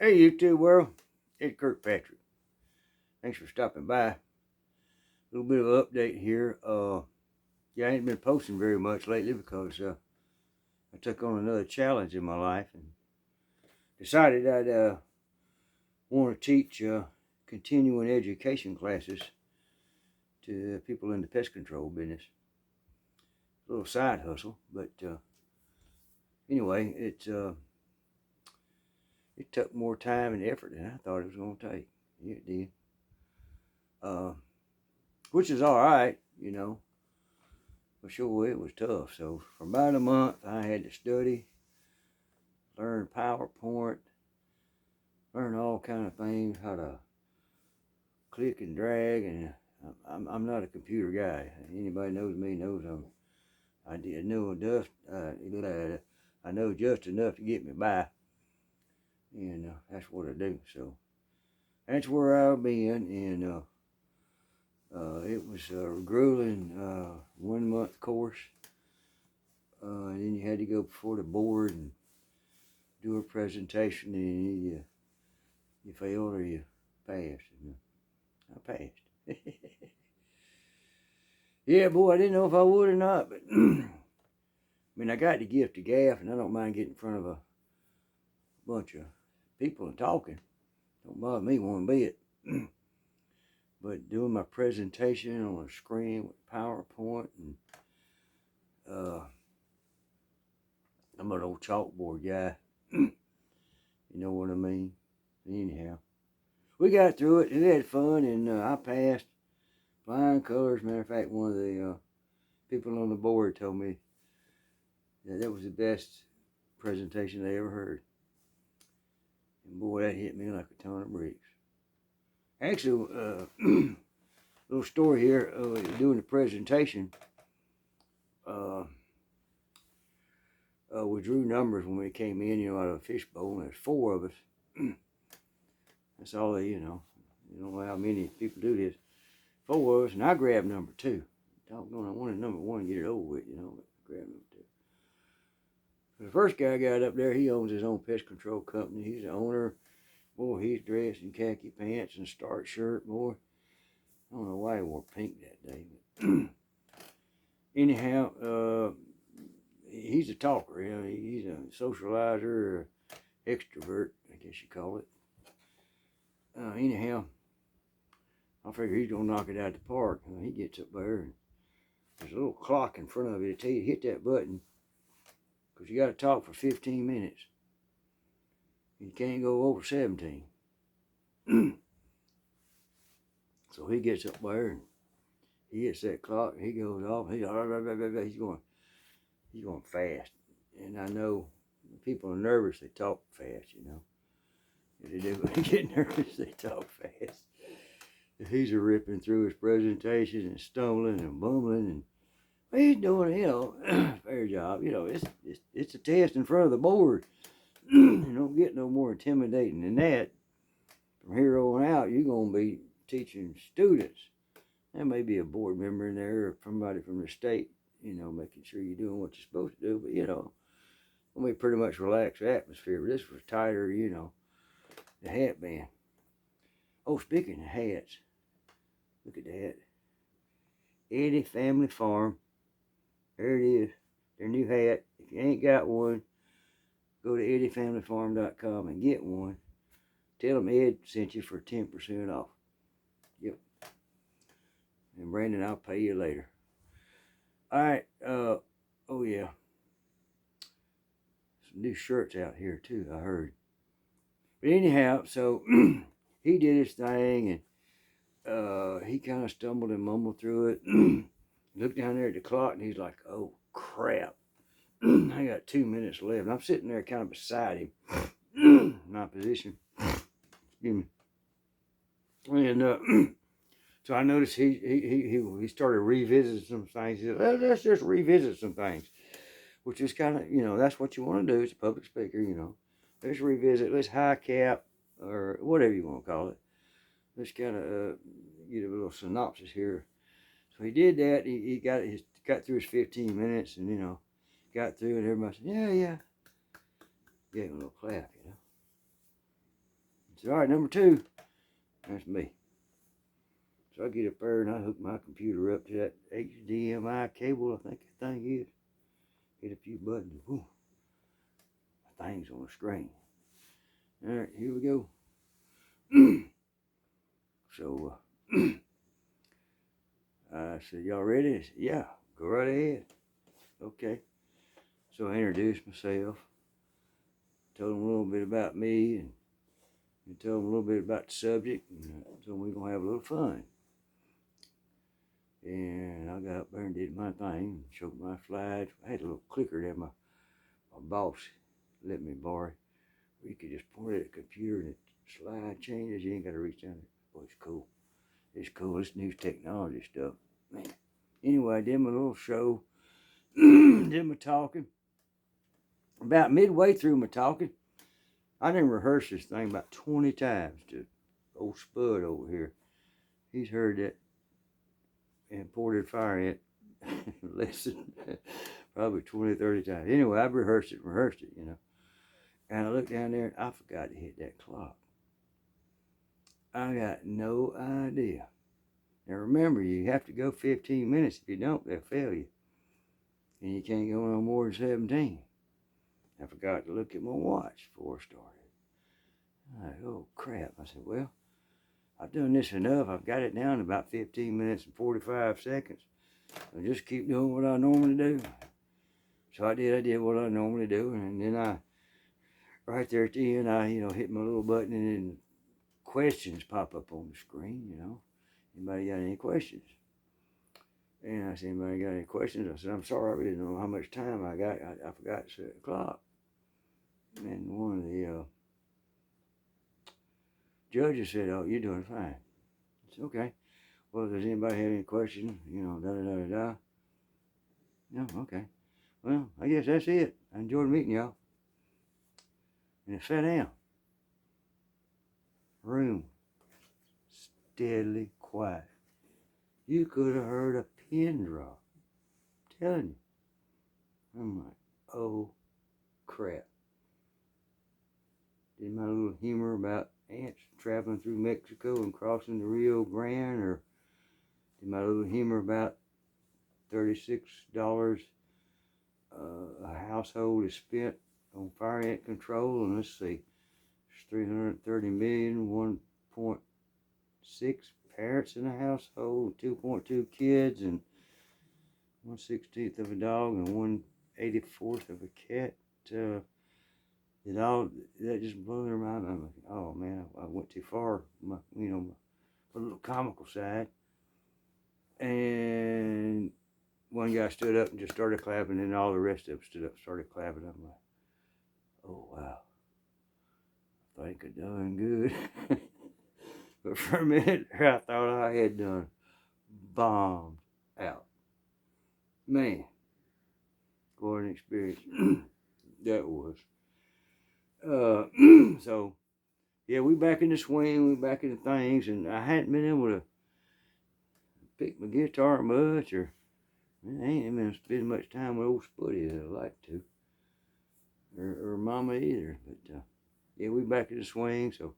Hey, YouTube world, it's Kirkpatrick. Thanks for stopping by. A little bit of an update here. I ain't been posting very much lately because I took on another challenge in my life and decided I'd want to teach continuing education classes to people in the pest control business. A little side hustle, but anyway, it took more time and effort than I thought it was going to take. It did. Which is all right, but sure it was tough. So for about a month, I had to study, learn PowerPoint, learn all kind of things, how to click and drag, and I'm not a computer guy. Anybody knows me knows I know just enough to get me by, and that's what I do. So that's where I've been, and it was a grueling 1 month course. And then you had to go before the board and do a presentation, and you failed or you passed. And I passed. Yeah, boy, I didn't know if I would or not, but I mean, I got the gift of gab, and I don't mind getting in front of a bunch of people and talking. Don't bother me one bit. But doing my presentation on a screen with PowerPoint, and I'm an old chalkboard guy. You know what I mean? Anyhow, we got through it and had fun, and I passed flying colors. Matter of fact, one of the people on the board told me that was the best presentation they ever heard. And boy, that hit me like a ton of bricks. Actually, little story here, doing the presentation, we drew numbers when we came in, out of a fishbowl, and there's 4 of us. That's all they, you don't know how many people do this. 4 of us, and I grabbed number 2. Doggone, I wanted number 1 to get it over with, but I grabbed number 2. The first guy got up there, he owns his own pest control company. He's the owner. Boy, he's dressed in khaki pants and a starched shirt, boy. I don't know why he wore pink that day, but anyhow, he's a talker. He's a socializer, or extrovert, I guess you call it. Anyhow, I figure he's gonna knock it out of the park. He gets up there, and there's a little clock in front of you to tell you to hit that button, because you got to talk for 15 minutes. You can't go over 17. So he gets up there, and he hits that clock, and he goes off. He's going fast. And I know people are nervous, they talk fast, If they do, when they get nervous, they talk fast. He's a ripping through his presentation and stumbling and bumbling, and he's doing, fair job. It's a test in front of the board. You don't get no more intimidating than that. From here on out, you're going to be teaching students. There may be a board member in there or somebody from the state, making sure you're doing what you're supposed to do. But, it'll be pretty much relaxed atmosphere. But this was tighter, the hat band. Oh, speaking of hats, look at that. Eddie Family Farm. There it is. Their new hat. If you ain't got one, go to eddiefamilyfarm.com and get one. Tell them Ed sent you for 10% off. Yep. And Brandon, I'll pay you later. All right. Oh yeah. Some new shirts out here too, I heard. But anyhow, so he did his thing, and he kind of stumbled and mumbled through it. Looked down there at the clock, and he's like, "Oh crap! I got 2 minutes left." And I'm sitting there kind of beside him, my position. Excuse me. And so I noticed he started revisiting some things. He said, "Well, let's just revisit some things," which is kind of, that's what you want to do as a public speaker, Let's revisit, let's high cap, or whatever you want to call it. Let's kind of get a little synopsis here. So he did that. He got through his 15 minutes, and, got through, and everybody said, yeah. Gave him a little clap, So, all right, number 2, that's me. So I get up there and I hook my computer up to that HDMI cable, I think that thing is. Hit a few buttons. Whew. My thing's on the screen. All right, here we go. So I said, y'all ready? I said, yeah, go right ahead. Okay. So I introduced myself, told them a little bit about me, and told them a little bit about the subject, and told them we're going to have a little fun. And I got up there and did my thing, showed my slides. I had a little clicker that my boss let me borrow, where you could just point at the computer and the slide changes. You ain't got to reach down there. Boy, it's cool. It's cool. It's new technology stuff, man. Anyway, I did my little show, did my talking. About midway through my talking, I didn't rehearse this thing about 20 times to old Spud over here. He's heard that imported fire ant lesson probably 20, 30 times. Anyway, I rehearsed it, you know. And I looked down there and I forgot to hit that clock. I got no idea. Now remember, you have to go 15 minutes. If you don't, they'll fail you. And you can't go no more than 17. I forgot to look at my watch before I started. I'm like, oh crap. I said, well, I've done this enough. I've got it down to about 15 minutes and 45 seconds. I'll just keep doing what I normally do. So I did what I normally do. And then right there at the end, I hit my little button and then questions pop up on the screen, Anybody got any questions? And I said, anybody got any questions? I said, I'm sorry, I really don't know how much time I got. I forgot to set the clock. And one of the judges said, oh, you're doing fine. I said, okay. Well, does anybody have any questions? Da-da-da-da-da. No, okay. Well, I guess that's it. I enjoyed meeting y'all. And I sat down. Room. Steadily quiet. You could have heard a pin drop. I'm telling you. I'm like, oh, crap. Did my little humor about ants traveling through Mexico and crossing the Rio Grande, or did my little humor about $36 a household is spent on fire ant control, and let's see, there's 330 million, 1.6 parents in a household, 2.2 kids, and 1/16 of a dog, and 1/84 of a cat. That just blew their mind. I'm like, oh man, I went too far. My little comical side. And one guy stood up and just started clapping, and all the rest of them stood up and started clapping. I'm like, oh wow, I think I done good. But for a minute, I thought I had done bombed out. Man, what an experience that was. So, yeah, we back in the swing, we back in the things, and I hadn't been able to pick my guitar much, or I ain't been spending much time with old Spuddy as I'd like to, or Mama either. But yeah, we back in the swing, so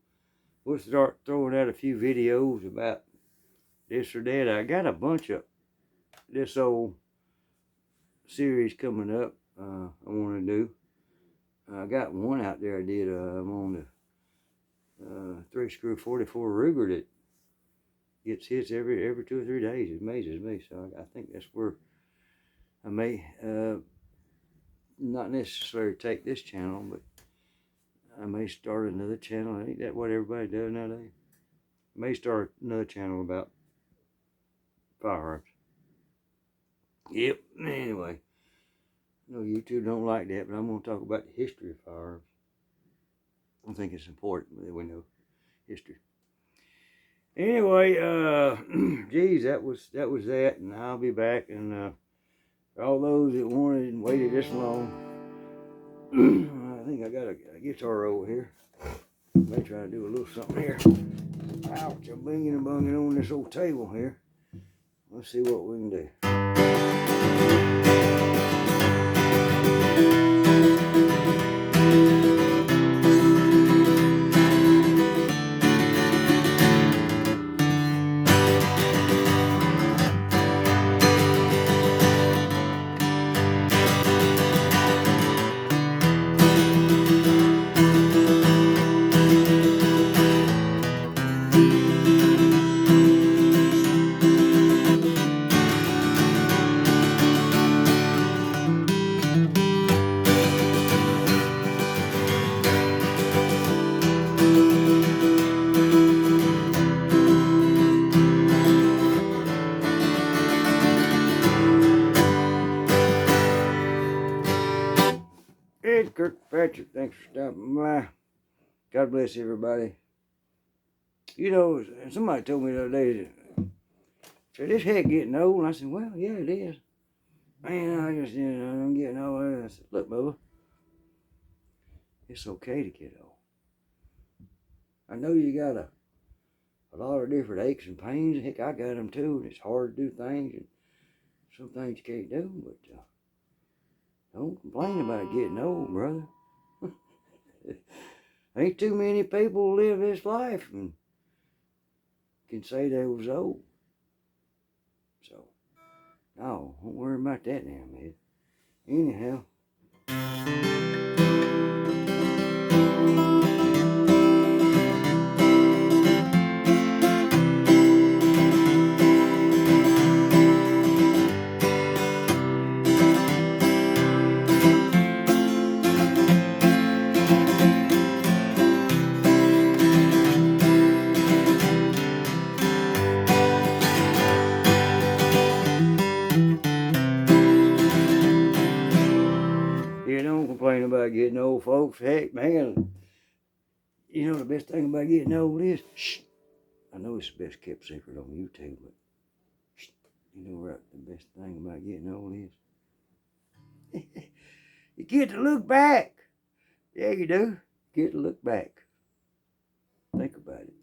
we'll start throwing out a few videos about this or that. I got a bunch of this old series coming up. I want to do. I got one out there I did. I'm on the 3-screw 44 Ruger that gets hits every 2 or 3 days. It amazes me. So I think that's where I may not necessarily take this channel, but I may start another channel. Ain't that what everybody does nowadays? I may start another channel about firearms. Yep. Anyway. No, YouTube don't like that, but I'm going to talk about the history of firearms. I think it's important that we know history. Anyway, geez, that was that, and I'll be back. And for all those that wanted and waited this long, I think I got a guitar over here. May try to do a little something here. Ouch! I'm banging and bunging on this old table here. Let's see what we can do. Kirkpatrick. Thanks for stopping by. God bless everybody. You know, somebody told me the other day, said, this heck getting old. And I said, well, yeah, it is. Man, I just, I'm getting old. I said, look, Bubba, it's okay to get old. I know you got a lot of different aches and pains. Heck, I got them too. And it's hard to do things. And some things you can't do. But don't complain about getting old, brother. Ain't too many people live this life and can say they was old. So, no, don't worry about that now, man. Anyhow. You don't complain about getting old, folks. Heck, man, you know the best thing about getting old is, shh, I know it's the best kept secret on YouTube, but shh, you know what the best thing about getting old is? You get to look back. Yeah, you do. Get to look back. Think about it.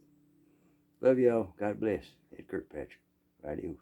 Love y'all. God bless. Ed Kirkpatrick. Adios.